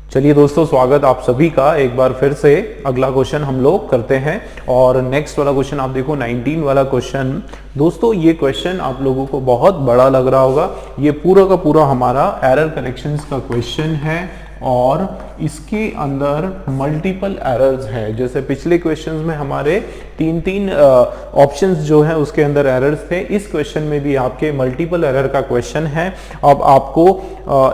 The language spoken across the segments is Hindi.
चलिए दोस्तों, स्वागत आप सभी का एक बार फिर से। अगला क्वेश्चन हम लोग करते हैं और नेक्स्ट वाला क्वेश्चन आप देखो 19 वाला क्वेश्चन। दोस्तों ये क्वेश्चन आप लोगों को बहुत बड़ा लग रहा होगा। ये पूरा का पूरा हमारा एरर करेक्शंस का क्वेश्चन है और इसके अंदर मल्टीपल एरर्स है। जैसे पिछले क्वेश्चंस में हमारे तीन ऑप्शंस जो है उसके अंदर एरर्स थे, इस क्वेश्चन में भी आपके मल्टीपल एरर का क्वेश्चन है। अब आपको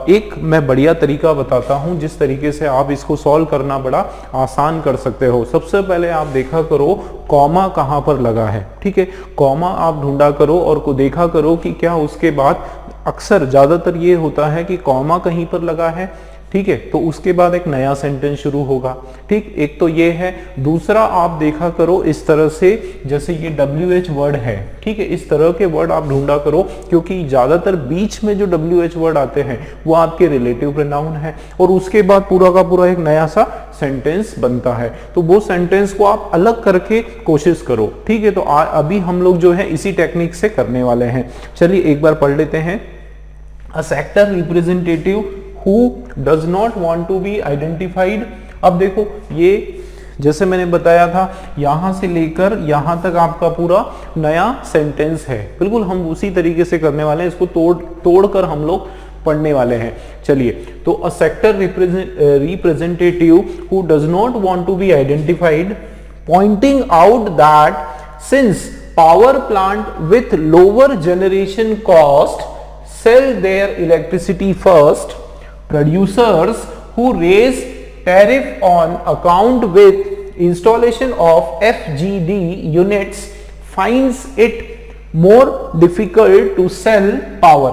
एक मैं बढ़िया तरीका बताता हूं जिस तरीके से आप इसको सॉल्व करना बड़ा आसान कर सकते हो। सबसे पहले आप देखा करो कॉमा कहां पर लगा है, ठीक है। कॉमा आप ढूंढा करो और को देखा करो कि क्या उसके बाद अक्सर ज्यादातर ये होता है कि कॉमा कहीं पर लगा है, ठीक है, तो उसके बाद एक नया सेंटेंस शुरू होगा। ठीक, एक तो ये है। दूसरा आप देखा करो इस तरह से, जैसे ये WH वर्ड है, ठीक है, इस तरह के वर्ड आप ढूंढा करो, क्योंकि ज्यादातर बीच में जो WH वर्ड आते हैं वो आपके रिलेटिव प्रोनाउन है और उसके बाद पूरा का पूरा एक नया सा सेंटेंस बनता है। तो वो सेंटेंस को आप अलग करके कोशिश करो, ठीक है। तो अभी हम लोग जो है इसी टेक्निक से करने वाले हैं। चलिए एक बार पढ़ लेते हैं। अ sector representative who does not want to be identified। अब देखो ये जैसे मैंने बताया था, यहां से लेकर यहां तक आपका पूरा नया सेंटेंस है। बिल्कुल हम उसी तरीके से करने वाले हैं, इसको तोड़कर हम लोग पढ़ने वाले हैं। चलिए, तो अ sector representative who does not want to be identified pointing out that since power plant with lower generation cost sell their electricity first, producers who raise tariff on account with installation of FGD units finds it more difficult to sell power।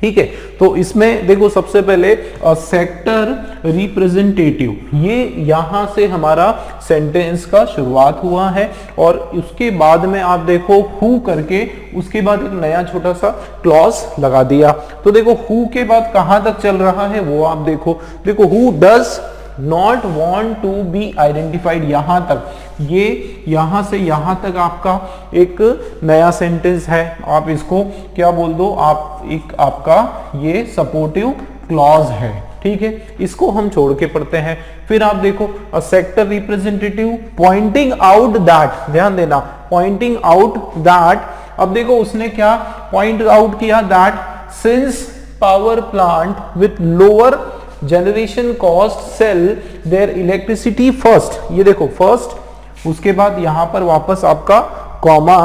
ठीक है, तो इसमें देखो सबसे पहले सेक्टर रिप्रेजेंटेटिव, ये यहां से हमारा सेंटेंस का शुरुआत हुआ है और उसके बाद में आप देखो हु करके उसके बाद एक नया छोटा सा क्लॉज लगा दिया। तो देखो हु के बाद कहां तक चल रहा है वो आप देखो who does not want to be identified, यहां तक, ये यहां से यहां तक आपका एक नया सेंटेंस है। आप इसको क्या बोल दो, आप एक आपका ये सपोर्टिव क्लॉज है, ठीक है। इसको हम छोड़ के पढ़ते हैं। फिर आप देखो a sector representative pointing out that, ध्यान देना, पॉइंटिंग आउट दैट। अब देखो उसने क्या पॉइंट आउट किया, that since power plant with lower generation cost sell their electricity first, ये देखो फर्स्ट, उसके बाद यहां पर वापस आपका कॉमा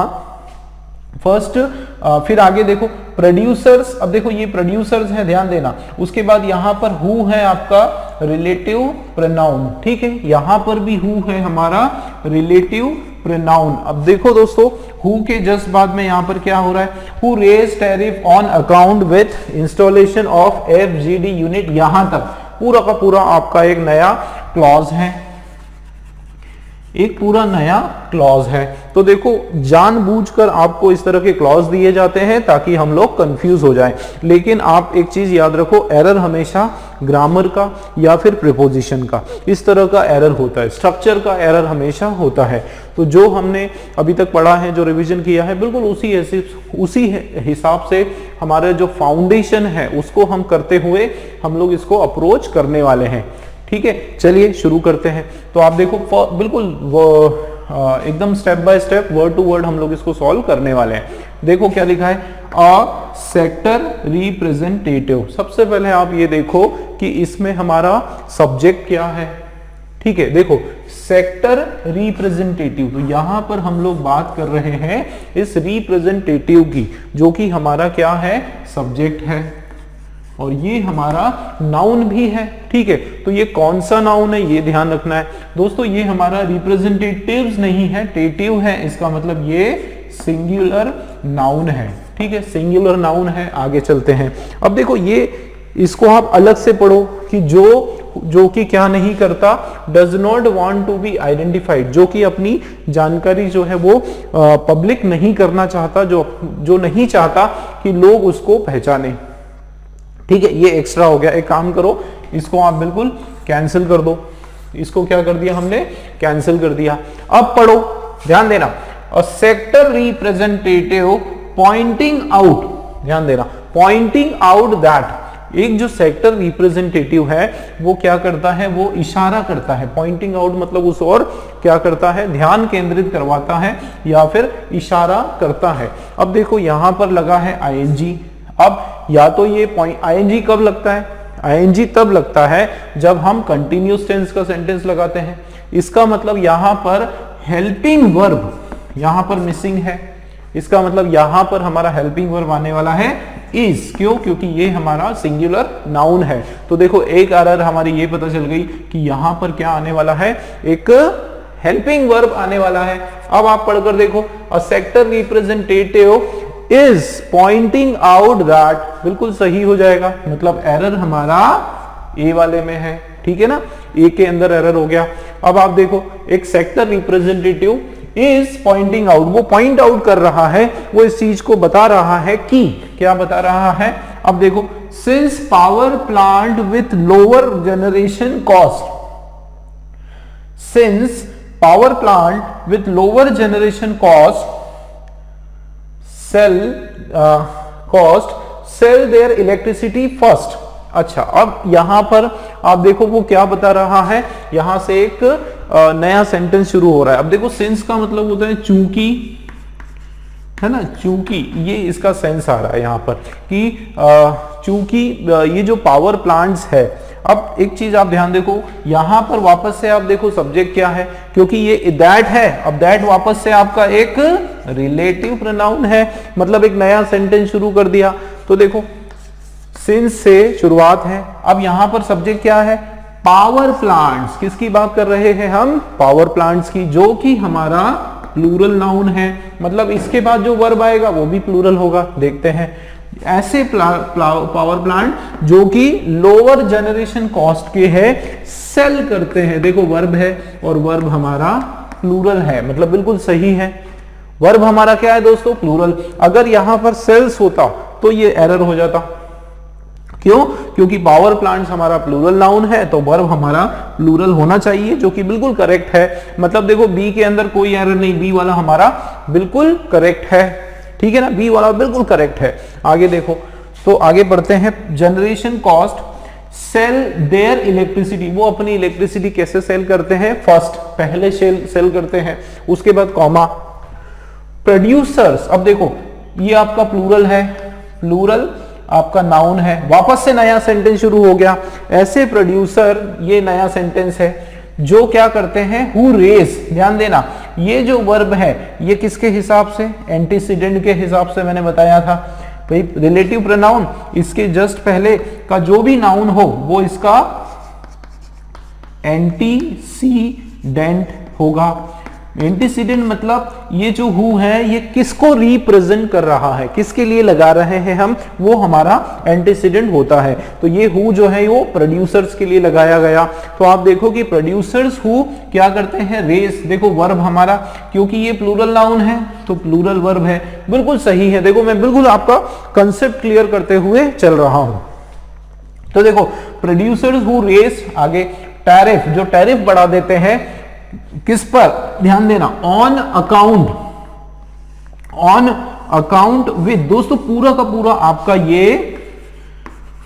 फर्स्ट, फिर आगे देखो प्रोड्यूसर्स। अब देखो ये प्रोड्यूसर्स है, ध्यान देना। उसके बाद यहां पर हु है आपका रिलेटिव प्रोनाउन, ठीक है, यहां पर भी हु है हमारा रिलेटिव प्रोनाउन। अब देखो दोस्तों हु के जस्ट बाद में यहां पर क्या हो रहा है, who raise tariff on account with installation of FGD unit, यहां तक पूरा का पूरा आपका एक नया क्लॉज है, एक पूरा नया क्लॉज है। तो देखो जानबूझकर आपको इस तरह के क्लॉज दिए जाते हैं ताकि हम लोग कंफ्यूज हो जाएं। लेकिन आप एक चीज याद रखो, एरर हमेशा ग्रामर का या फिर प्रीपोजिशन का इस तरह का एरर होता है, स्ट्रक्चर का एरर हमेशा होता है। तो जो हमने अभी तक पढ़ा है, जो रिवीजन किया है, बिल्कुल उसी हिसाब से हमारा जो फाउंडेशन है उसको हम करते हुए हम लोग इसको अप्रोच करने वाले हैं, ठीक है। चलिए शुरू करते हैं। तो आप देखो बिल्कुल एकदम step by step, word to word हम लोग इसको सॉल्व करने वाले हैं। देखो क्या लिखा है, अ सेक्टर रिप्रेजेंटेटिव। सबसे पहले आप ये देखो कि इसमें हमारा सब्जेक्ट क्या है, ठीक है। देखो सेक्टर रिप्रेजेंटेटिव, तो यहां पर हम लोग बात कर रहे हैं इस रिप्रेजेंटेटिव की, जो कि हमारा क्या है, सब्जेक्ट है और ये हमारा नाउन भी है, ठीक है। तो ये कौन सा नाउन है ये ध्यान रखना है दोस्तों, ये हमारा रिप्रेजेंटेटिव्स नहीं है, टेटिव है, इसका मतलब ये सिंगुलर नाउन है, ठीक है, सिंगुलर नाउन है। आगे चलते हैं। अब देखो ये इसको आप अलग से पढ़ो कि जो कि क्या नहीं करता, does not want to be identified, जो कि अपनी जानकारी जो है वो पब्लिक नहीं करना चाहता, जो नहीं चाहता कि लोग उसको पहचाने, ठीक है। ये एक्स्ट्रा हो गया। एक काम करो, इसको आप बिल्कुल कैंसिल कर दो। इसको क्या कर दिया हमने, कैंसिल कर दिया। अब पढ़ो, ध्यान देना, अ सेक्टर रिप्रेजेंटेटिव पॉइंटिंग आउट, ध्यान देना, पॉइंटिंग आउट दैट, एक जो सेक्टर रिप्रेजेंटेटिव है वो क्या करता है, वो इशारा करता है, पॉइंटिंग आउट मतलब उस और क्या करता है, ध्यान केंद्रित करवाता है या फिर इशारा करता है। अब देखो यहां पर लगा है आईएनजी। अब या तो ये पॉइंट आईएनजी कब लगता है, आईएनजी तब लगता है जब हम कंटिन्यूअस टेंस का सेंटेंस लगाते हैं। इसका मतलब यहां पर हेल्पिंग वर्ब यहां पर मिसिंग है, इसका मतलब यहां पर हमारा हेल्पिंग वर्ब आने वाला है इज। क्यों? क्योंकि ये हमारा सिंगुलर नाउन है। तो देखो एक एरर हमारी ये पता चल गई कि यहां पर क्या आने वाला है, एक हेल्पिंग वर्ब आने वाला है। अब आप पढ़कर देखो, a sector representative is pointing out that, बिल्कुल सही हो जाएगा, मतलब एरर हमारा ए वाले में है, ठीक है ना, ए के अंदर एरर हो गया। अब आप देखो एक sector representative is pointing out, वो पॉइंट आउट कर रहा है, वो इस चीज को बता रहा है कि क्या बता रहा है। अब देखो since power plant with lower generation cost, since power plant with lower generation cost sell their electricity first. अच्छा, अब यहां पर आप देखो वो क्या बता रहा है, यहां से एक नया सेंटेंस शुरू हो रहा है। अब देखो सिंस का मतलब होता है चूंकि, है ना, चूंकि, ये इसका सेंस आ रहा है यहां पर कि चूंकि ये जो पावर प्लांट्स है। अब एक चीज आप ध्यान देखो, यहां पर वापस से आप देखो सब्जेक्ट क्या है, क्योंकि ये दैट है। अब दैट वापस से आपका एक रिलेटिव प्रोनाउन है, मतलब एक नया सेंटेंस शुरू कर दिया। तो देखो सिंस से शुरुआत है, अब यहां पर सब्जेक्ट क्या है, पावर प्लांट्स। किसकी बात कर रहे हैं हम, पावर प्लांट्स की, जो कि हमारा प्लूरल नाउन है, मतलब इसके बाद जो वर्ब आएगा वो भी प्लूरल होगा। देखते हैं, ऐसे पावर प्लांट जो कि लोअर जनरेशन कॉस्ट के है, सेल करते हैं। देखो वर्ब है और वर्ब हमारा प्लूरल है, मतलब बिल्कुल सही है। वर्ब हमारा क्या है दोस्तों, प्लूरल। अगर यहां पर सेल्स होता तो ये एरर हो जाता। क्यों? क्योंकि पावर प्लांट्स हमारा प्लूरल नाउन है, तो वर्ब हमारा प्लूरल होना चाहिए, जो कि बिल्कुल करेक्ट है। मतलब देखो बी के अंदर कोई एरर नहीं, बी वाला हमारा बिल्कुल करेक्ट है, ठीक है ना, बी वाला बिल्कुल करेक्ट है। आगे देखो, तो आगे बढ़ते हैं। Generation cost sell their electricity, वो अपनी इलेक्ट्रिसिटी कैसे सेल करते हैं, फर्स्ट, पहले सेल करते हैं, उसके बाद कॉमा। प्रोड्यूसर्स, अब देखो ये आपका प्लूरल है, प्लूरल आपका नाउन है, वापस से नया सेंटेंस शुरू हो गया। ऐसे प्रोड्यूसर, ये नया सेंटेंस है, जो क्या करते हैं, हु रेज। ध्यान देना, ये जो वर्ब है ये किसके हिसाब से, एंटीसीडेंट के हिसाब से मैंने बताया था भाई, रिलेटिव प्रोनाउन, इसके जस्ट पहले का जो भी नाउन हो वो इसका एंटीसीडेंट होगा। एंटीसीडेंट मतलब ये जो हु है ये किसको रिप्रेजेंट कर रहा है, किसके लिए लगा रहे हैं हम, वो हमारा एंटीसीडेंट होता है। तो ये हु जो है वो प्रोड्यूसर्स के लिए लगाया गया। तो आप देखो कि प्रोड्यूसर्स हु क्या करते हैं, रेस। देखो वर्ब हमारा, क्योंकि ये प्लूरल नाउन है तो प्लूरल वर्ब है, बिल्कुल सही है। देखो मैं बिल्कुल आपका कंसेप्ट क्लियर करते हुए चल रहा हूं। तो देखो प्रोड्यूसर्स हु रेस, आगे टैरिफ, जो टैरिफ बढ़ा देते हैं किस पर, ध्यान देना, ऑन अकाउंट विद। दोस्तों पूरा का पूरा आपका ये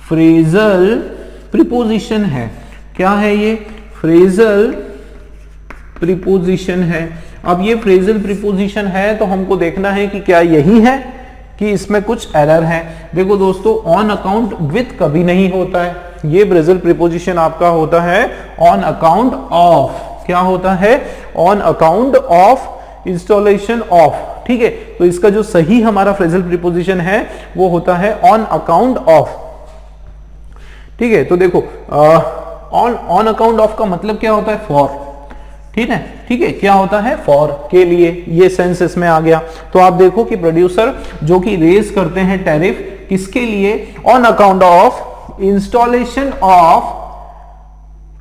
फ्रेजल प्रीपोजिशन है। क्या है ये, फ्रेजल प्रीपोजिशन है। अब ये फ्रेजल प्रीपोजिशन है तो हमको देखना है कि क्या यही है कि इसमें कुछ एरर है। देखो दोस्तों, ऑन अकाउंट विथ कभी नहीं होता है, ये फ्रेजल प्रीपोजिशन आपका होता है ऑन अकाउंट ऑफ। क्या होता है, on account of installation of, ठीक है। तो इसका जो सही हमारा फ्रेजल प्रीपोजिशन है वो होता है ऑन अकाउंट ऑफ, ठीक है। तो देखो ऑन अकाउंट ऑफ का मतलब क्या होता है, फॉर, ठीक है, क्या होता है, फॉर के लिए, ये सेंस इसमें आ गया। तो आप देखो कि प्रोड्यूसर जो कि रेज करते हैं टैरिफ, किसके लिए, on account of installation of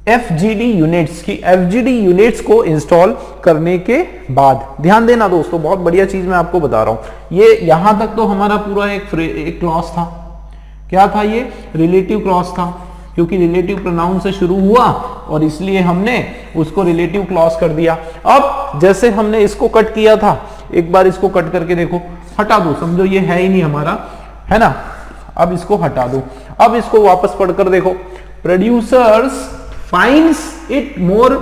FGD units की, FGD यूनिट्स को इंस्टॉल करने के बाद। ध्यान देना दोस्तों, बहुत बढ़िया चीज मैं आपको बता रहा हूं। ये यहां तक तो हमारा पूरा एक क्लॉज था। क्या था ये, रिलेटिव क्लॉज था, क्योंकि रिलेटिव प्रोनाउन से शुरू हुआ और इसलिए हमने उसको रिलेटिव क्लॉज कर दिया। अब जैसे हमने इसको कट किया था, एक बार इसको कट करके देखो, हटा दो, समझो ये है ही नहीं हमारा, है ना। अब इसको हटा दो। अब इसको वापस पढ़कर देखो, producers finds it more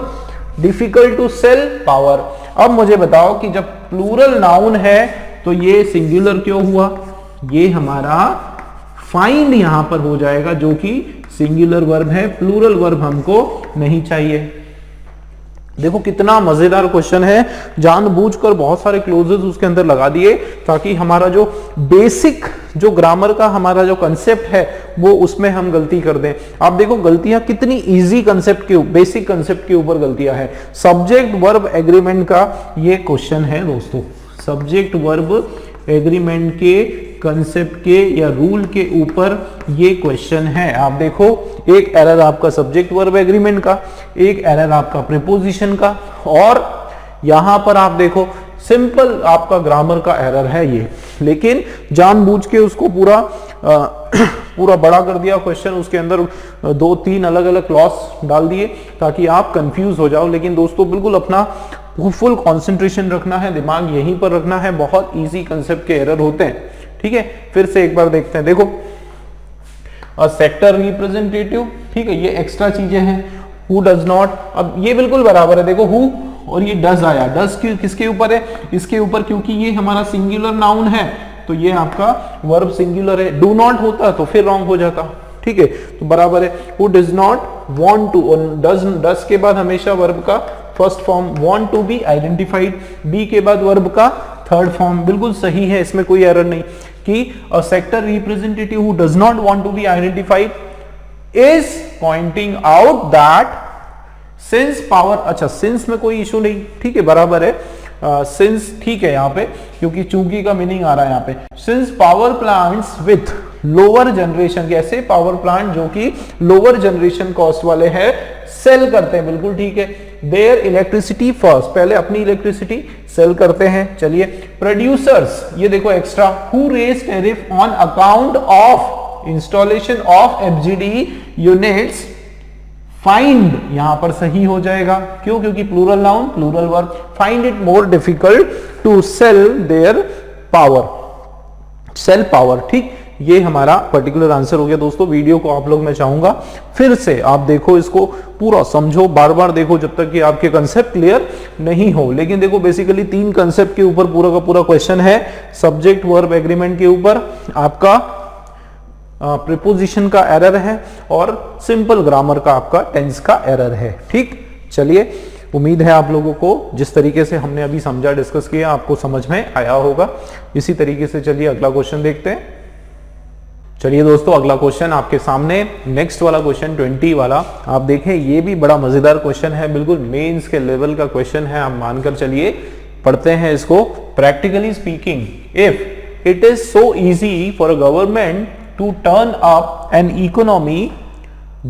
difficult to sell power. अब मुझे बताओ कि जब प्लूरल नाउन है तो ये सिंगुलर क्यों हुआ? ये हमारा फाइंड यहां पर हो जाएगा, जो कि सिंगुलर वर्ब है, प्लूरल वर्ब हमको नहीं चाहिए। देखो कितना मजेदार क्वेश्चन है, जानबूझकर बहुत सारे क्लोजेस उसके अंदर लगा दिए ताकि हमारा जो बेसिक जो ग्रामर का हमारा जो कंसेप्ट है वो उसमें हम गलती कर दें। आप देखो गलतियां कितनी इजी कंसेप्ट के बेसिक कंसेप्ट के ऊपर गलतियां हैं। सब्जेक्ट वर्ब एग्रीमेंट का ये क्वेश्चन है दोस्तों, सब्जेक्ट वर्ब एग्रीमेंट के कंसेप्ट के या रूल के ऊपर ये क्वेश्चन है। आप देखो एक एरर आपका सब्जेक्ट वर्ब एग्रीमेंट का, एक एरर आपका प्रीपोजिशन का, और यहां पर आप देखो सिंपल आपका ग्रामर का एरर है ये, लेकिन जानबूझ के उसको पूरा पूरा बड़ा कर दिया क्वेश्चन, उसके अंदर 2-3 अलग अलग क्लॉज डाल दिए ताकि आप कंफ्यूज हो जाओ। लेकिन दोस्तों बिल्कुल अपना फुल कंसंट्रेशन रखना है, दिमाग यहीं पर रखना है, बहुत इजी कंसेप्ट के एरर होते हैं। ठीक है, फिर से एक बार देखते हैं। देखो सेक्टर रिप्रेजेंटेटिव, ठीक है, ये एक्स्ट्रा चीजें हैं। हु डज नॉट, अब ये बिल्कुल बराबर है, देखो हु और ये डज आया, डज किसके ऊपर है? इसके ऊपर, क्योंकि ये हमारा सिंगुलर नाउन है तो ये आपका वर्ब सिंगुलर है। डू नॉट होता तो फिर रॉन्ग हो जाता। ठीक है, तो बराबर है। Who does not want to, और डज के बाद हमेशा वर्ब का first form, want to be identified, be के बाद वर्ब का थर्ड फॉर्म, बिल्कुल सही है, इसमें कोई एरर नहीं। कि a sector representative who does not want to be identified is pointing out that since power, अच्छा सिंस में कोई इशू नहीं, ठीक है बराबर है, सिंस ठीक है यहाँ पे, क्योंकि चूंकि का मीनिंग आ रहा है यहाँ पे। Since power plants with lower generation, कैसे पावर प्लांट जो कि लोअर जनरेशन कॉस्ट वाले हैं सेल करते हैं, बिल्कुल ठीक है। देयर इलेक्ट्रिसिटी फर्स्ट, पहले अपनी इलेक्ट्रिसिटी सेल करते हैं। चलिए प्रोड्यूसर्स, ये देखो extra, who raise tariff on account of installation of FGD units, find यहां पर सही हो जाएगा, क्यों? क्योंकि plural noun plural verb, find it more difficult to sell their power, sell power. ठीक, ये हमारा पर्टिकुलर आंसर हो गया दोस्तों। वीडियो को आप लोग मैं चाहूंगा फिर से आप देखो, इसको पूरा समझो, बार बार देखो जब तक कि आपके कंसेप्ट क्लियर नहीं हो। लेकिन देखो बेसिकली 3 कंसेप्ट के ऊपर पूरा का पूरा क्वेश्चन है। सब्जेक्ट वर्ब एग्रीमेंट के ऊपर आपका प्रीपोजिशन का एरर है और सिंपल ग्रामर का आपका टेंस का एरर है। ठीक, चलिए उम्मीद है आप लोगों को जिस तरीके से हमने अभी समझा, डिस्कस किया, आपको समझ में आया होगा। इसी तरीके से चलिए अगला क्वेश्चन देखते हैं। चलिए दोस्तों अगला क्वेश्चन आपके सामने, नेक्स्ट वाला क्वेश्चन 20 वाला, आप देखें ये भी बड़ा मजेदार क्वेश्चन है, बिल्कुल मेंस के लेवल का क्वेश्चन है, आप मानकर चलिए। पढ़ते हैं इसको। Practically speaking, if it is so easy for a government to turn up an economy,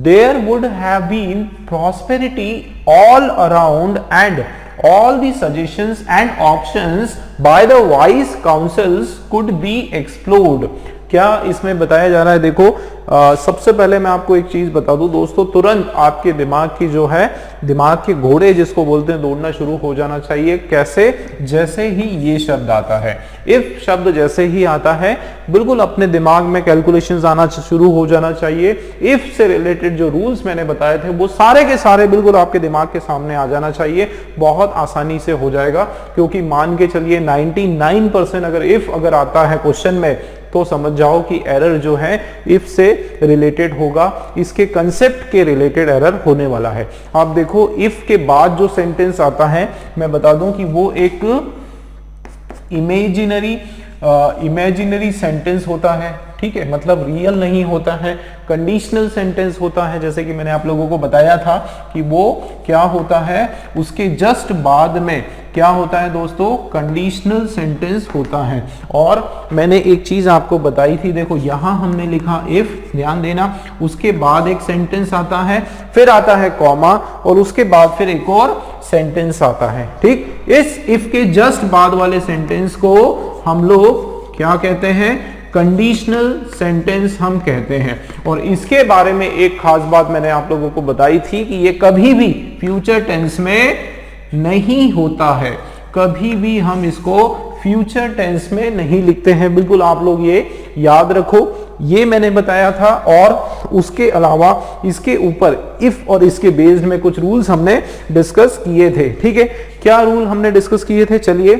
there would have been prosperity all around and all the suggestions and options by the wise councils could be explored। क्या इसमें बताया जा रहा है? देखो सबसे पहले मैं आपको एक चीज बता दूं दोस्तों, तुरंत आपके दिमाग की जो है, दिमाग के घोड़े जिसको बोलते हैं, दौड़ना शुरू हो जाना चाहिए। कैसे? जैसे ही ये शब्द आता है, इफ शब्द जैसे ही आता है, बिल्कुल अपने दिमाग में कैलकुलेशंस आना शुरू हो जाना चाहिए। इफ से रिलेटेड जो रूल्स मैंने बताए थे वो सारे के सारे बिल्कुल आपके दिमाग के सामने आ जाना चाहिए। बहुत आसानी से हो जाएगा, क्योंकि मान के चलिए 99% अगर इफ अगर आता है क्वेश्चन में तो समझ जाओ कि एरर जो है इफ से रिलेटेड होगा, इसके कंसेप्ट के रिलेटेड एरर होने वाला है। आप देखो इफ के बाद जो सेंटेंस आता है, मैं बता दूं कि वो एक इमेजिनरी सेंटेंस होता है। ठीक है, मतलब रियल नहीं होता है, कंडीशनल सेंटेंस होता है। जैसे कि मैंने आप लोगों को बताया था कि वो क्या होता है, उसके जस्ट बाद में क्या होता है दोस्तों, कंडीशनल सेंटेंस होता है। और मैंने एक चीज आपको बताई थी, देखो यहां हमने लिखा इफ, ध्यान देना, उसके बाद एक सेंटेंस आता है, फिर आता है कॉमा, और उसके बाद फिर एक और सेंटेंस आता है। ठीक, इस इफ के जस्ट बाद वाले सेंटेंस को हम लोग क्या कहते हैं, कंडीशनल सेंटेंस हम कहते हैं। और इसके बारे में एक खास बात मैंने आप लोगों को बताई थी कि ये कभी भी फ्यूचर टेंस में नहीं होता है, कभी भी हम इसको फ्यूचर टेंस में नहीं लिखते हैं। बिल्कुल आप लोग ये याद रखो ये मैंने बताया था, और उसके अलावा इसके ऊपर इफ और इसके बेस्ड में कुछ रूल्स हमने डिस्कस किए थे। ठीक है, क्या रूल हमने डिस्कस किए थे? चलिए,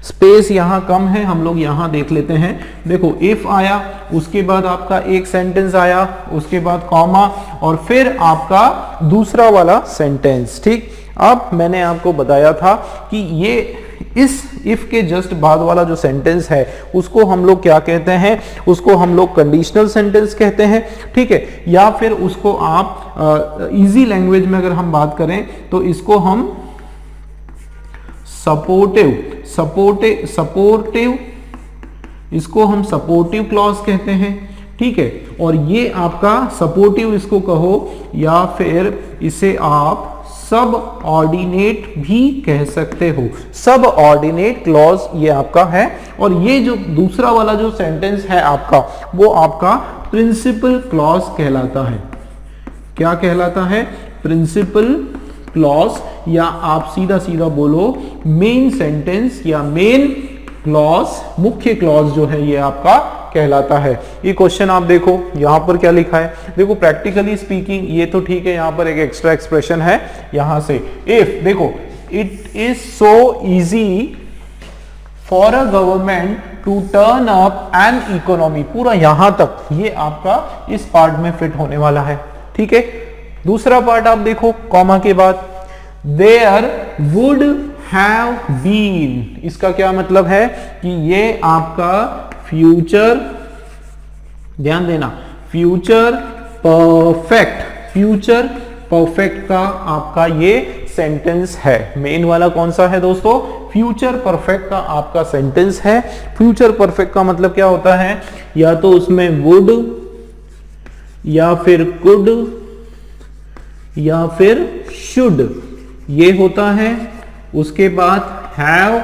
स्पेस यहां कम है, हम लोग यहां देख लेते हैं। देखो, इफ आया, उसके बाद आपका एक सेंटेंस आया, उसके बाद कॉमा, और फिर आपका दूसरा वाला सेंटेंस। ठीक, अब मैंने आपको बताया था कि ये इस इफ के जस्ट बाद वाला जो सेंटेंस है उसको हम लोग क्या कहते हैं? उसको हम लोग कंडीशनल सेंटेंस कहते हैं। ठीक है, या फिर उसको आप इजी लैंग्वेज में अगर हम बात करें तो इसको हम सपोर्टिव इसको हम सपोर्टिव क्लॉज कहते हैं। ठीक है, और ये आपका सपोर्टिव इसको कहो, या फिर इसे आप सब ऑर्डिनेट भी कह सकते हो। सब ऑर्डिनेट क्लॉज ये आपका है। और ये जो दूसरा वाला जो सेंटेंस है आपका, वो आपका प्रिंसिपल क्लॉज कहलाता है। क्या कहलाता है? प्रिंसिपल क्लॉज, या आप सीधा सीधा बोलो मेन सेंटेंस या मेन क्लॉज, मुख्य क्लॉज जो है ये आपका कहलाता है। ये क्वेश्चन आप देखो, यहां पर क्या लिखा है? देखो, प्रैक्टिकली स्पीकिंग ये तो ठीक है, यहां पर एक एक्स्ट्रा एक्सप्रेशन है यहां से। इफ देखो, it is so easy for a government to turn up an economy, पूरा यहां तक ये आपका इस पार्ट में फिट होने वाला है। ठीक है, दूसरा पार्ट आप देखो, कॉमा के बाद देयर वुड हैव बीन, इसका क्या मतलब है? कि ये आपका फ्यूचर, ध्यान देना, फ्यूचर परफेक्ट का आपका ये सेंटेंस है। मेन वाला कौन सा है दोस्तों? फ्यूचर परफेक्ट का आपका सेंटेंस है। फ्यूचर परफेक्ट का मतलब क्या होता है? या तो उसमें वुड, या फिर कुड, या फिर शुड ये होता है, उसके बाद हैव,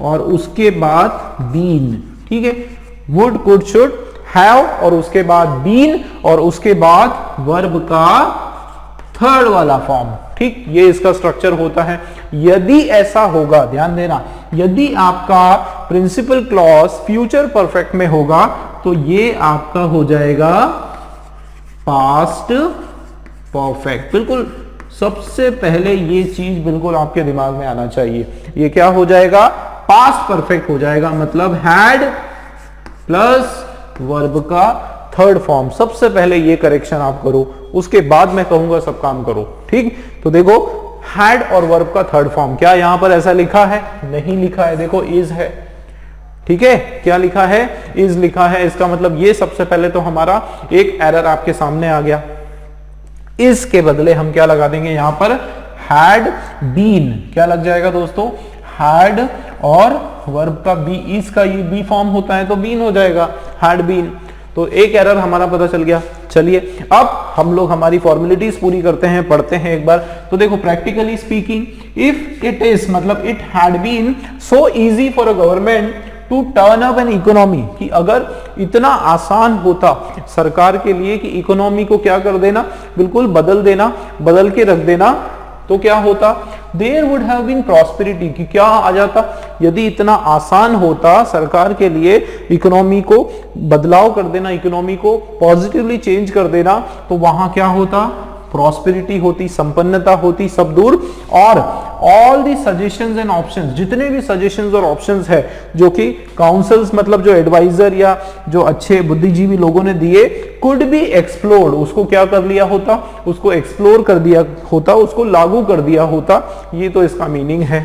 और उसके बाद बीन। ठीक है, वुड, कुड, शुड, हैव, और उसके बाद बीन, और उसके बाद वर्ब का थर्ड वाला फॉर्म। ठीक, ये इसका स्ट्रक्चर होता है। यदि ऐसा होगा, ध्यान देना, यदि आपका प्रिंसिपल क्लॉज फ्यूचर परफेक्ट में होगा तो ये आपका हो जाएगा पास्ट परफेक्ट। बिल्कुल सबसे पहले ये चीज बिल्कुल आपके दिमाग में आना चाहिए। ये क्या हो जाएगा? पास्ट परफेक्ट हो जाएगा, मतलब हैड प्लस वर्ब का थर्ड फॉर्म। सबसे पहले ये करेक्शन आप करो, उसके बाद मैं कहूंगा सब काम करो। ठीक, तो देखो, हैड और वर्ब का थर्ड फॉर्म, क्या यहां पर ऐसा लिखा है? नहीं लिखा है। देखो, इज है। ठीक है, क्या लिखा है? इज लिखा है। इसका मतलब ये सबसे पहले तो हमारा एक एरर आपके सामने आ गया। इस के बदले हम क्या लगा देंगे यहां पर? Had been. क्या लग जाएगा दोस्तों? हैड और वर्ब का बी, इज का ये बी फॉर्म होता है तो बीन हो जाएगा, हैड बीन। तो एक एरर हमारा पता चल गया। चलिए, अब हम लोग हमारी फॉर्मेलिटीज पूरी करते हैं, पढ़ते हैं एक बार। तो देखो, practically speaking, if it is मतलब it had been so easy for a government to turn up an economy, कि अगर इतना आसान होता सरकार के लिए कि इकोनॉमी को क्या कर देना, बिल्कुल बदल देना, बदल के रख देना, तो क्या होता? There would have been prosperity, कि क्या आ जाता? यदि इतना आसान होता सरकार के लिए इकोनॉमी को बदलाव कर देना, इकोनॉमी को पॉजिटिवली चेंज कर देना, तो वहां क्या होता? प्रॉस्पेरिटी होती, संपन्नता होती, सब दूर। और all the suggestions and options, जितने भी सजेशंस और ऑप्शंस है जो कि काउंसिल्स मतलब जो एडवाइजर या जो अच्छे बुद्धिजीवी लोगों ने दिए, कुड बी एक्सप्लोर्ड, उसको क्या कर लिया होता? उसको एक्सप्लोर कर दिया होता, उसको लागू कर दिया होता। ये तो इसका मीनिंग है।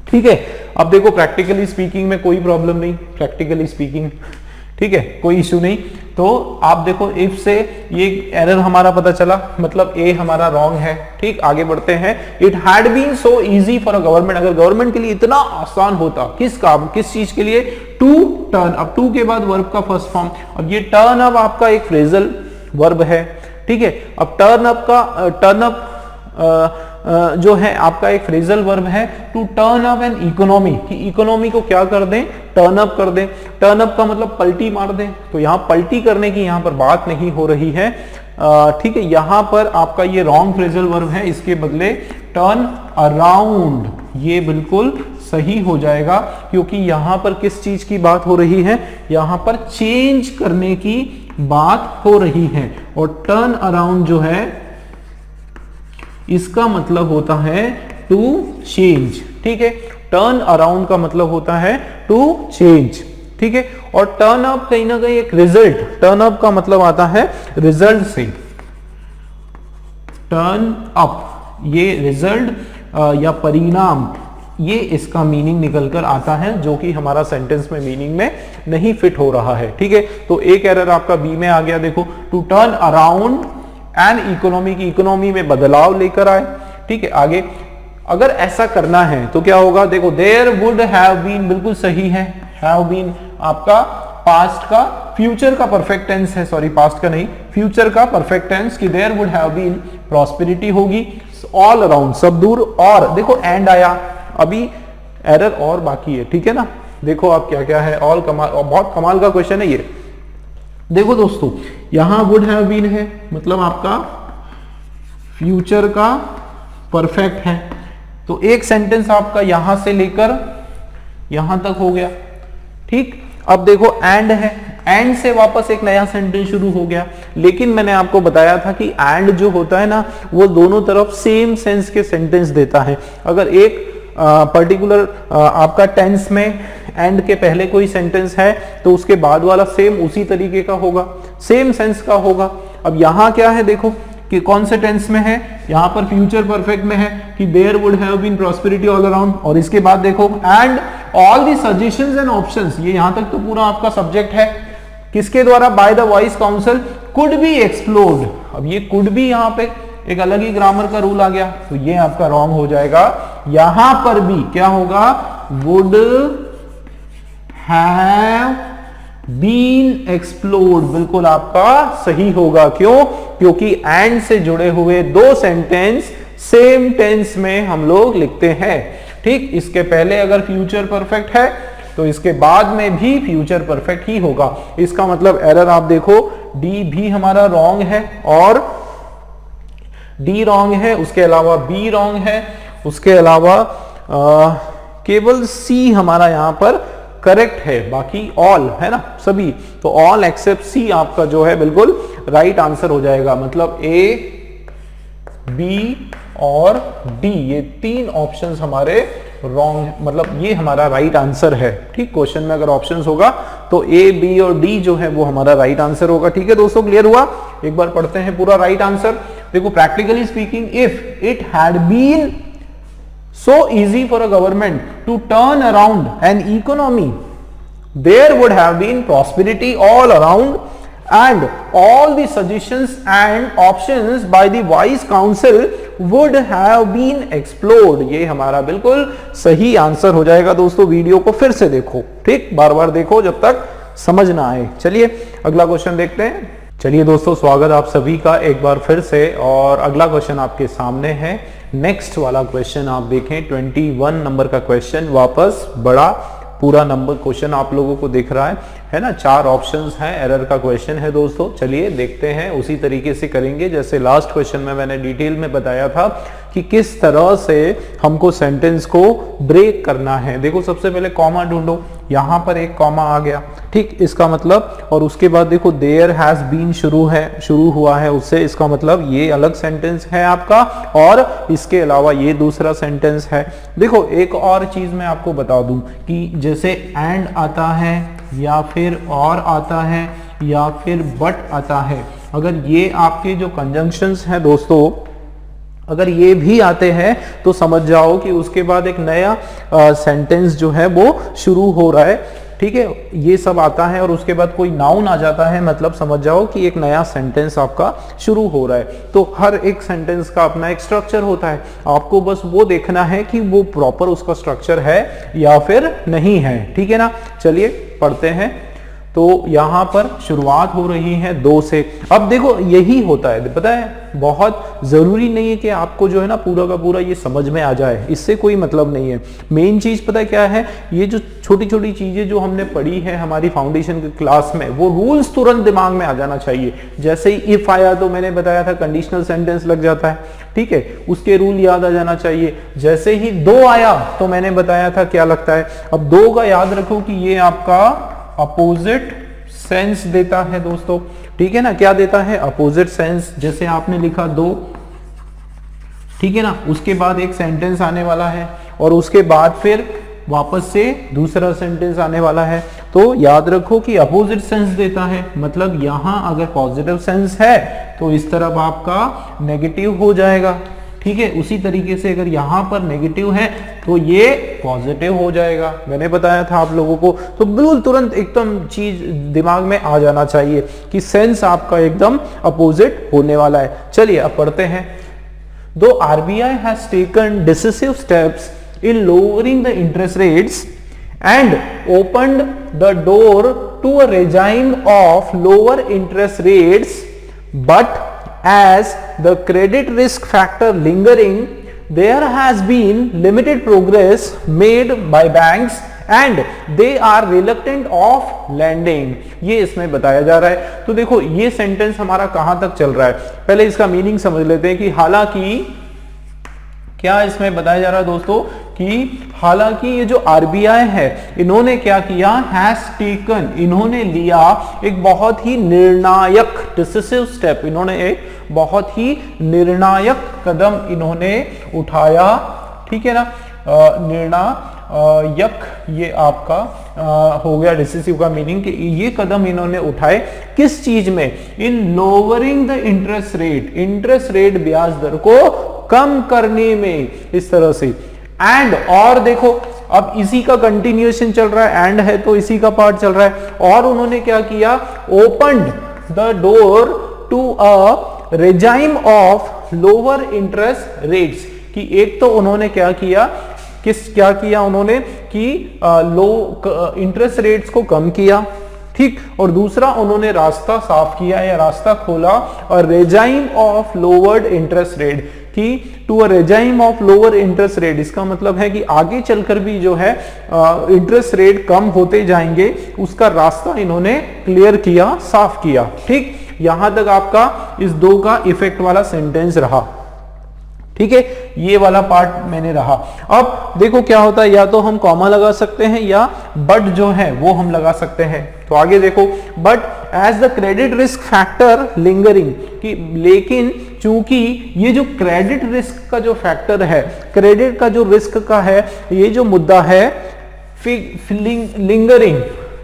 ठीक है, अब देखो, प्रैक्टिकली स्पीकिंग में कोई प्रॉब्लम नहीं, प्रैक्टिकली स्पीकिंग ठीक है, कोई इश्यू नहीं। तो आप देखो, इफ से ये एरर हमारा पता चला, मतलब ए हमारा रॉन्ग है। ठीक, आगे बढ़ते हैं। It had been so easy for a government, अगर गवर्नमेंट के लिए इतना आसान होता, किस काम, किस चीज के लिए? टू टर्न अप, टू के बाद वर्ब का फर्स्ट फॉर्म। अब ये टर्न अप आपका एक फ्रेजल वर्ब है। ठीक है, अब टर्न अप का टर्न अप जो है आपका एक फ्रेजल वर्ब है, to turn up an economy, कि इकोनॉमी को क्या कर दें? टर्न अप कर दें। टर्न अप का मतलब पलटी मार दें, तो यहां पलटी करने की यहां पर बात नहीं हो रही है। ठीक है, यहां पर आपका ये रॉन्ग फ्रेजल वर्ब है, इसके बदले टर्न अराउंड, ये बिल्कुल सही हो जाएगा, क्योंकि यहां पर किस चीज की बात हो रही है, यहां पर चेंज करने की बात हो रही है। और टर्न अराउंड जो है इसका मतलब होता है टू चेंज। ठीक है, टर्न अराउंड का मतलब होता है टू चेंज। ठीक है, और टर्न अप कहीं ना कहीं एक रिजल्ट, टर्न अप का मतलब आता है रिजल्ट से। टर्न अप ये रिजल्ट या परिणाम, ये इसका मीनिंग निकल कर आता है, जो कि हमारा सेंटेंस में मीनिंग में नहीं फिट हो रहा है। ठीक है, तो एक एरर आपका बी में आ गया। देखो, to turn around an economy की इकोनॉमी में बदलाव लेकर आए। ठीक है, आगे अगर ऐसा करना है तो क्या होगा, देखो देयर वुड हैव बीन, बिल्कुल सही है। हैव बीन आपका पास्ट का, फ्यूचर का परफेक्ट टेंस है, सॉरी पास्ट का नहीं, फ्यूचर का परफेक्ट टेंस कि there would have been prosperity होगी। ऑल अराउंड सब दूर, और देखो एंड आया, अभी एरर और बाकी है। ठीक है ना, देखो आप क्या क्या है, ऑल कमाल, बहुत कमाल का क्वेश्चन है ये। देखो दोस्तों, यहां वुड हैव बीन है, मतलब आपका फ्यूचर का परफेक्ट है, तो एक सेंटेंस आपका यहां से लेकर यहां तक हो गया। ठीक, अब देखो एंड है, एंड से वापस एक नया सेंटेंस शुरू हो गया। लेकिन मैंने आपको बताया था कि एंड जो होता है ना, वो दोनों तरफ सेम सेंस के सेंटेंस देता है। अगर एक पर्टिकुलर आपका टेंस में एंड के पहले कोई सेंटेंस है तो उसके बाद वाला सेम उसी तरीके का होगा, सेम सेंस का होगा। अब यहां क्या है, देखो कि कौन से टेंस में है, यहां पर फ्यूचर परफेक्ट में है कि there would have been prosperity all around, और इसके बाद देखो and all the suggestions and options, ये यहां तक तो पूरा आपका सब्जेक्ट है, किसके द्वारा, by the vice council could be explored. अब ये कुड बी यहां पे एक अलग ही ग्रामर का रूल आ गया, तो ये आपका रॉन्ग हो जाएगा। यहां पर भी क्या होगा, वुड हैव बीन एक्सप्लोर्ड, बिल्कुल आपका सही होगा। क्यों, क्योंकि एंड से जुड़े हुए दो सेंटेंस सेम टेंस में हम लोग लिखते हैं। ठीक, इसके पहले अगर फ्यूचर परफेक्ट है तो इसके बाद में भी फ्यूचर परफेक्ट ही होगा। इसका मतलब एरर आप देखो, डी भी हमारा रॉन्ग है, और डी रॉन्ग है, उसके अलावा बी रॉन्ग है, उसके अलावा केवल सी हमारा यहां पर करेक्ट है, बाकी ऑल है ना सभी, तो ऑल एक्सेप्ट सी आपका जो है बिल्कुल राइट आंसर हो जाएगा। मतलब ए, बी और डी, ये तीन ऑप्शंस हमारे रॉन्ग, मतलब ये हमारा राइट आंसर है। ठीक, क्वेश्चन में अगर ऑप्शंस होगा तो ए, बी और डी जो है वो हमारा राइट आंसर होगा। ठीक है दोस्तों, क्लियर हुआ? एक बार पढ़ते हैं पूरा राइट आंसर। देखो, practically speaking, if it had been so easy for a government to turn around an economy, there would have been prosperity all around, and all the suggestions and options by the wise council would have been explored। ये हमारा बिल्कुल सही आंसर हो जाएगा। दोस्तों, वीडियो को फिर से देखो, ठीक, बार बार देखो जब तक समझ ना आए। चलिए अगला क्वेश्चन देखते हैं। चलिए दोस्तों, स्वागत आप सभी का एक बार फिर से, और अगला क्वेश्चन आपके सामने है। नेक्स्ट वाला क्वेश्चन आप देखें, 21 नंबर का क्वेश्चन, वापस बड़ा पूरा नंबर क्वेश्चन आप लोगों को दिख रहा है ना, 4 ऑप्शंस हैं, एरर का क्वेश्चन है दोस्तों। चलिए देखते हैं, उसी तरीके से करेंगे जैसे लास्ट क्वेश्चन में मैंने डिटेल में बताया था कि किस तरह से हमको सेंटेंस को ब्रेक करना है। देखो, सबसे पहले कॉमा ढूंढो, यहां पर एक कॉमा आ गया, ठीक, इसका मतलब, और उसके बाद देखो देयर हैज बीन शुरू हुआ है उससे, इसका मतलब ये अलग सेंटेंस है आपका, और इसके अलावा ये दूसरा सेंटेंस है। देखो, एक और चीज मैं आपको बता दूं कि जैसे एंड आता है, या फिर और आता है, या फिर बट आता है, अगर ये आपके जो कंजंक्शंस हैं दोस्तों, अगर ये भी आते हैं तो समझ जाओ कि उसके बाद एक नया सेंटेंस जो है वो शुरू हो रहा है। ठीक है, ये सब आता है और उसके बाद कोई नाउन आ जाता है, मतलब समझ जाओ कि एक नया सेंटेंस आपका शुरू हो रहा है। तो हर एक सेंटेंस का अपना एक स्ट्रक्चर होता है, आपको बस वो देखना है कि वो प्रॉपर उसका स्ट्रक्चर है या फिर नहीं है। ठीक है ना, चलिए पढ़ते हैं। तो यहां पर शुरुआत हो रही है 2 से। अब देखो, यही होता है, पता है, बहुत जरूरी नहीं है कि आपको जो है ना पूरा का पूरा ये समझ में आ जाए, इससे कोई मतलब नहीं है। मेन चीज पता है क्या है, ये जो छोटी छोटी चीजें जो हमने पढ़ी है हमारी फाउंडेशन की क्लास में, वो रूल्स तुरंत दिमाग में आ जाना चाहिए। जैसे ही इफ आया तो मैंने बताया था कंडीशनल सेंटेंस लग जाता है, ठीक है, उसके रूल याद आ जाना चाहिए। जैसे ही 2 आया तो मैंने बताया था क्या लगता है। अब 2 का याद रखो कि ये आपका अपोजिट सेंस देता है दोस्तों, ठीक है ना, क्या देता है, अपोजिट सेंस। जैसे आपने लिखा 2, ठीक है ना, उसके बाद एक सेंटेंस आने वाला है और उसके बाद फिर वापस से दूसरा सेंटेंस आने वाला है। तो याद रखो कि अपोजिट सेंस देता है, मतलब यहां अगर पॉजिटिव सेंस है तो इस तरफ आपका नेगेटिव हो जाएगा, ठीक है। उसी तरीके से अगर यहां पर नेगेटिव है तो ये पॉजिटिव हो जाएगा। मैंने बताया था आप लोगों को, तो बिल्कुल तुरंत एकदम चीज दिमाग में आ जाना चाहिए कि सेंस आपका एकदम अपोजिट होने वाला है। चलिए अब पढ़ते हैं। दो RBI has taken decisive steps in lowering the interest rates and opened the door to a regime of lower interest rates, but as the credit risk factor lingering, there has been limited progress made by banks and they are reluctant of lending, ये इसमें बताया जा रहा है। तो देखो ये सेंटेंस हमारा कहां तक चल रहा है, पहले इसका मीनिंग समझ लेते हैं कि हालांकि क्या इसमें बताया जा रहा है दोस्तों कि हालांकि ये जो RBI है इन्होंने क्या किया, हैज टेकन, इन्होंने लिया एक बहुत ही निर्णायक डिसिसिव स्टेप, इन्होंने एक बहुत ही निर्णायक कदम इन्होंने उठाया, ठीक है ना, निर्णायक ये आपका हो गया डिसिसिव का मीनिंग कि ये कदम इन्होंने उठाए किस चीज में, in lowering the interest rate, interest rate ब्याज दर को कम करने में, इस तरह से। एंड और देखो अब इसी का कंटिन्यूएशन चल रहा है, एंड है तो इसी का पार्ट चल रहा है। और उन्होंने क्या किया, opened the door to a regime of lower interest rates, कि एक तो उन्होंने क्या किया, क्या किया उन्होंने कि लो इंटरेस्ट रेट्स को कम किया, ठीक, और दूसरा उन्होंने रास्ता साफ किया या रास्ता खोला और regime of lowered interest rate, कि to a regime of lower interest rate, इसका मतलब है कि आगे चलकर भी जो है इंटरेस्ट रेट कम होते जाएंगे, उसका रास्ता इन्होंने क्लियर किया, साफ किया, ठीक। यहां तक आपका इस 2 का इफेक्ट वाला सेंटेंस रहा, ठीक है, ये वाला पार्ट मैंने रहा। अब देखो क्या होता है, या तो हम कॉमा लगा सकते हैं या बट जो है वो हम लगा सकते हैं। तो आगे देखो, but as the credit risk factor lingering, कि लेकिन चूंकि ये जो क्रेडिट रिस्क का जो फैक्टर है, क्रेडिट का जो रिस्क का है, ये जो मुद्दा है लिंगरिंग।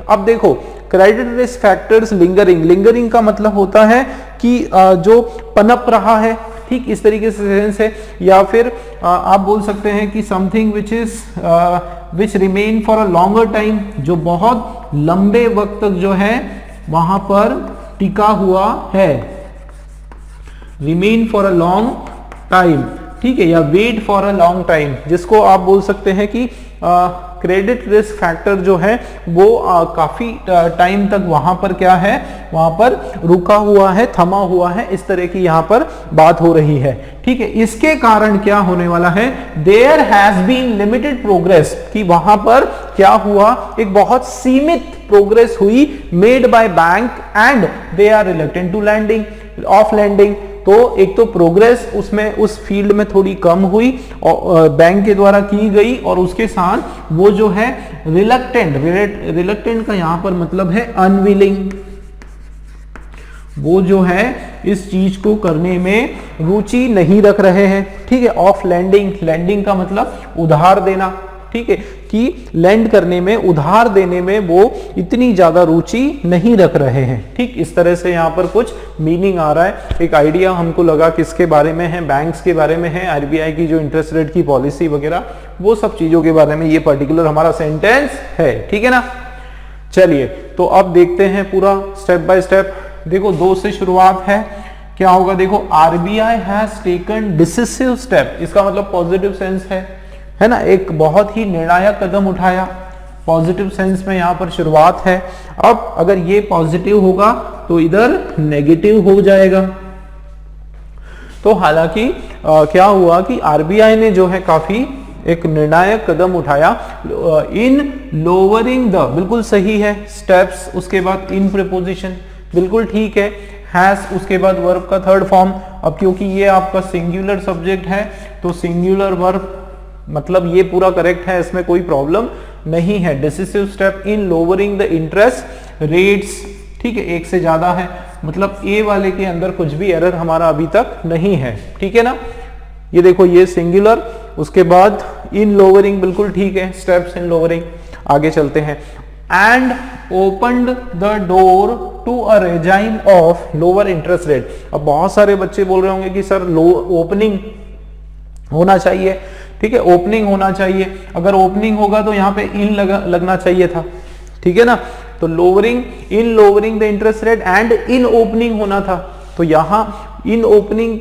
अब देखो credit risk factors lingering, lingering का मतलब होता है कि जो पनप रहा है, ठीक, इस तरीके से सेंस है। या फिर आप बोल सकते हैं कि something which remain for a longer time, जो बहुत लंबे वक्त तक जो है वहां पर टिका हुआ है, remain for a long time, ठीक है, या wait for a long time, जिसको आप बोल सकते हैं कि क्रेडिट रिस्क फैक्टर जो है वो काफी टाइम तक वहां पर क्या है, वहां पर रुका हुआ है, थमा हुआ है, इस तरह की यहां पर बात हो रही है, ठीक है। इसके कारण क्या होने वाला है, there has been limited progress, कि वहां पर क्या हुआ, एक बहुत सीमित प्रोग्रेस हुई, made by bank and they are reluctant to lending of lending. तो एक तो प्रोग्रेस उसमें उस फील्ड में थोड़ी कम हुई और बैंक के द्वारा की गई, और उसके साथ वो जो है रिलक्टेंट का यहां पर मतलब है अनविलिंग, वो जो है इस चीज को करने में रुचि नहीं रख रहे हैं, ठीक है। ऑफ लैंडिंग, लैंडिंग का मतलब उधार देना, ठीक है, कि लैंड करने में, उधार देने में वो इतनी ज्यादा रुचि नहीं रख रहे हैं, ठीक। इस तरह से यहाँ पर कुछ मीनिंग आ रहा है, एक आइडिया हमको लगा किसके बारे में है, बैंक्स के बारे में है, RBI की जो इंटरेस्ट रेट की पॉलिसी वगैरह, वो सब चीजों के बारे में ये पर्टिकुलर हमारा सेंटेंस है, ठीक है ना। चलिए तो अब देखते हैं पूरा स्टेप बाय स्टेप। देखो 2 से शुरुआत है, क्या होगा, देखो RBI has taken decisive step, इसका मतलब पॉजिटिव सेंस है ना, एक बहुत ही निर्णायक कदम उठाया, पॉजिटिव सेंस में यहां पर शुरुआत है। अब अगर ये पॉजिटिव होगा तो इधर नेगेटिव हो जाएगा। तो हालांकि क्या हुआ कि RBI ने जो है काफी एक निर्णायक कदम उठाया इन लोअरिंग द, बिल्कुल सही है, स्टेप्स, उसके बाद इन प्रीपोजिशन, बिल्कुल ठीक है हैज उसके बाद वर्ब का थर्ड फॉर्म। अब क्योंकि ये आपका सिंगुलर सब्जेक्ट है तो सिंगुलर वर्ब मतलब ये पूरा करेक्ट है, इसमें कोई प्रॉब्लम नहीं है। Decisive step in lowering the interest rates, ठीक है, एक से ज्यादा है, मतलब ए वाले के अंदर कुछ भी एरर हमारा अभी तक नहीं है, ठीक है ना। ये देखो ये सिंगुलर, उसके बाद इन लोअरिंग बिल्कुल ठीक है, स्टेप्स इन लोअरिंग। आगे चलते हैं, and opened the door to a regime of lower interest rate. अब बहुत सारे बच्चे बोल रहे होंगे कि सर ओपनिंग होना चाहिए, ठीक है, ओपनिंग होना चाहिए। अगर ओपनिंग होगा तो यहाँ पे इन लगना चाहिए था, ठीक है ना। तो lowering, in lowering the interest rate and in opening होना था, तो यहाँ इन ओपनिंग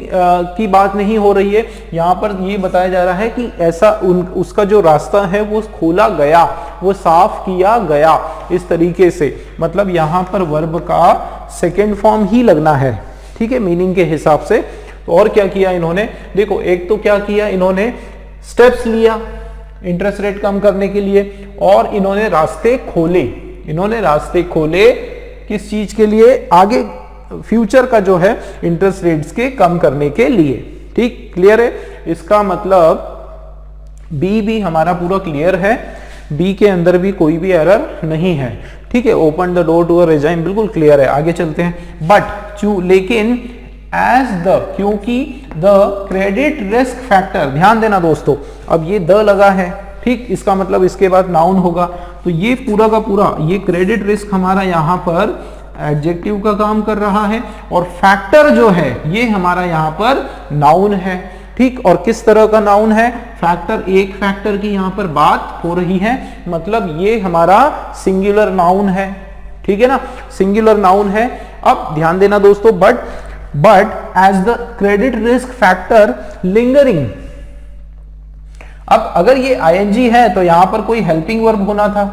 की बात नहीं हो रही है। यहाँ पर ये बताया जा रहा है कि ऐसा उसका जो रास्ता है वो खोला गया, वो साफ किया गया इस तरीके से, मतलब यहाँ पर वर्ब का सेकेंड फॉर्म ही लगना है, ठीक है, मीनिंग के हिसाब से। तो और क्या किया इन्होंने, देखो एक तो क्या किया इन्होंने, स्टेप्स लिया इंटरेस्ट रेट कम करने के लिए, और इन्होंने रास्ते खोले। इन्होंने रास्ते खोले किस चीज के लिए, आगे फ्यूचर का जो है इंटरेस्ट रेट्स के कम करने के लिए, ठीक, क्लियर है। इसका मतलब बी भी हमारा पूरा क्लियर है, बी के अंदर भी कोई भी एरर नहीं है, ठीक है। Open the door to a regime बिल्कुल क्लियर है। आगे चलते हैं, बट लेकिन एज द, क्योंकि द क्रेडिट रिस्क फैक्टर, ध्यान देना दोस्तों, अब ये द लगा है, ठीक, इसका मतलब इसके बाद नाउन होगा, तो ये पूरा का पूरा ये क्रेडिट रिस्क हमारा यहाँ पर एडजेक्टिव का काम कर रहा है, और फैक्टर जो है ये हमारा यहाँ पर नाउन है, ठीक। और किस तरह का नाउन है, फैक्टर, एक फैक्टर की यहाँ पर बात हो रही है, मतलब ये हमारा सिंगुलर नाउन है, ठीक है ना, सिंगुलर नाउन है। अब ध्यान देना दोस्तों, but as the credit risk factor lingering. अब अगर ये आईएनजी है तो यहां पर कोई हेल्पिंग वर्ब होना था,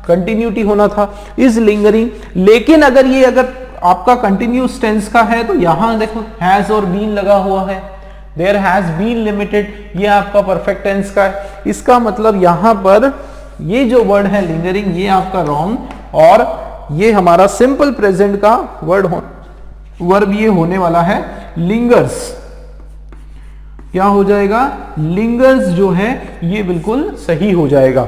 कंटिन्यूटी होना था, इज लिंगरिंग। लेकिन अगर आपका कंटिन्यूस टेंस का है तो यहां देखो हैज और बीन लगा हुआ है, देयर हैज बीन लिमिटेड, ये आपका परफेक्ट टेंस का है। इसका मतलब यहां पर ये जो वर्ड है लिंगरिंग, ये आपका रॉन्ग, और ये हमारा सिंपल प्रेजेंट का वर्ब ये होने वाला है लिंगर्स। क्या हो जाएगा, लिंगर्स जो है ये बिल्कुल सही हो जाएगा,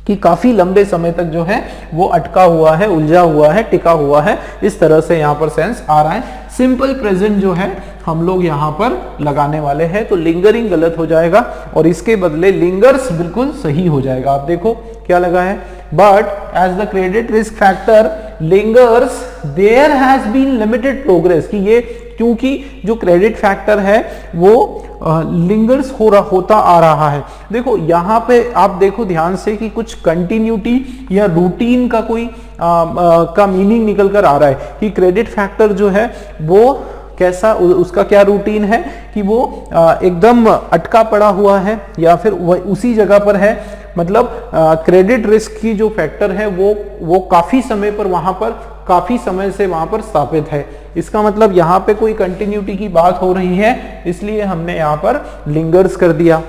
कि काफी लंबे समय तक जो है वो अटका हुआ है, उलझा हुआ है, टिका हुआ है, इस तरह से यहां पर सेंस आ रहा है। सिंपल प्रेजेंट जो है हम लोग यहां पर लगाने वाले हैं, तो लिंगरिंग गलत हो जाएगा और इसके बदले लिंगर्स बिल्कुल सही हो जाएगा। आप देखो क्या लगा है, but as the credit risk factor lingers there has been limited progress, कि ये क्योंकि जो क्रेडिट फैक्टर है वो लिंगर्स होता आ रहा है। देखो यहाँ पे आप देखो ध्यान से कि कुछ कंटिन्यूटी या रूटीन का कोई का मीनिंग निकल कर आ रहा है, कि क्रेडिट फैक्टर जो है वो कैसा, उसका क्या रूटीन है, कि वो एकदम अटका पड़ा हुआ है या फिर उसी जगह पर है, मतलब क्रेडिट रिस्क की जो फैक्टर है वो काफी समय पर वहां पर, काफी समय से वहां पर स्थापित है। इसका मतलब यहाँ पे कोई कंटिन्यूटी की बात हो रही है, इसलिए हमने यहाँ पर लिंगर्स कर दिया,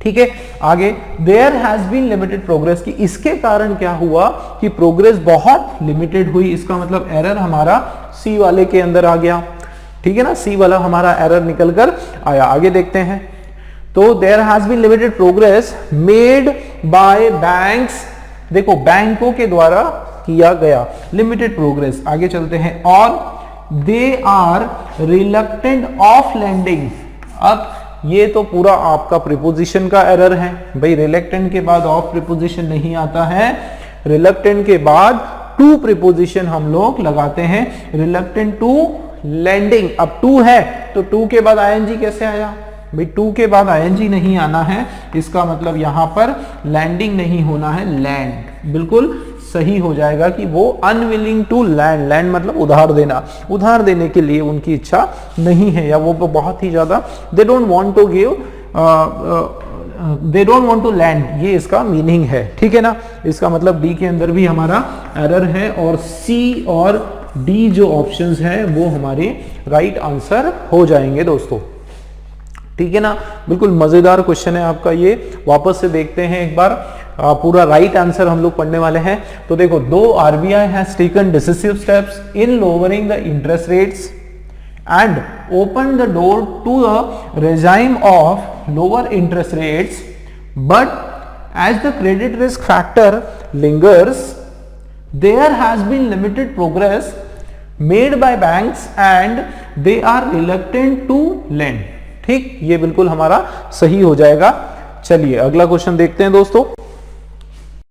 ठीक है। आगे there has been limited progress, की इसके कारण क्या हुआ कि प्रोग्रेस बहुत लिमिटेड हुई, इसका मतलब एरर हमारा सी वाले के अंदर आ गया, ठीक है ना, सी वाला हमारा एरर निकल कर आया। आगे देखते हैं, तो there has been limited progress made by banks, देखो बैंकों के द्वारा किया गया लिमिटेड प्रोग्रेस। आगे चलते हैं, और they are reluctant of lending. अब ये तो पूरा आपका प्रीपोजिशन का एरर है भाई, रिलक्टेंट के बाद ऑफ प्रीपोजिशन नहीं आता है, रिलक्टेंट के बाद टू प्रीपोजिशन हम लोग लगाते हैं, रिलक्टेंट टू लैंडिंग। अब टू है तो टू के बाद आईएनजी कैसे आया भाई, टू के बाद आईएनजी नहीं आना है, इसका मतलब यहां पर लैंडिंग नहीं होना है, लैंड बिल्कुल सही हो जाएगा, कि वो अनविलिंग टू लैंड, लैंड मतलब उधार देना, उधार देने के लिए उनकी इच्छा नहीं है, या वो बहुत ही ज्यादा they don't want to give, they don't want to lend, ये इसका मीनिंग है, ठीक है ना। इसका मतलब डी के अंदर भी हमारा एरर है, और सी और डी जो ऑप्शंस हैं वो हमारे राइट आंसर हो जाएंगे दोस्तों, ठीक है ना। बिल्कुल मजेदार क्वेश्चन है आपका ये, वापस से देखते हैं एक बार। पूरा राइट आंसर हम लोग पढ़ने वाले हैं। तो देखो, दो RBI has taken decisive steps in lowering the interest rates and open the door to the regime of lower interest rates, but as the credit risk factor lingers, there has been limited progress made by banks and they are reluctant to lend। ठीक, ये बिल्कुल हमारा सही हो जाएगा। चलिए अगला क्वेश्चन देखते हैं दोस्तों।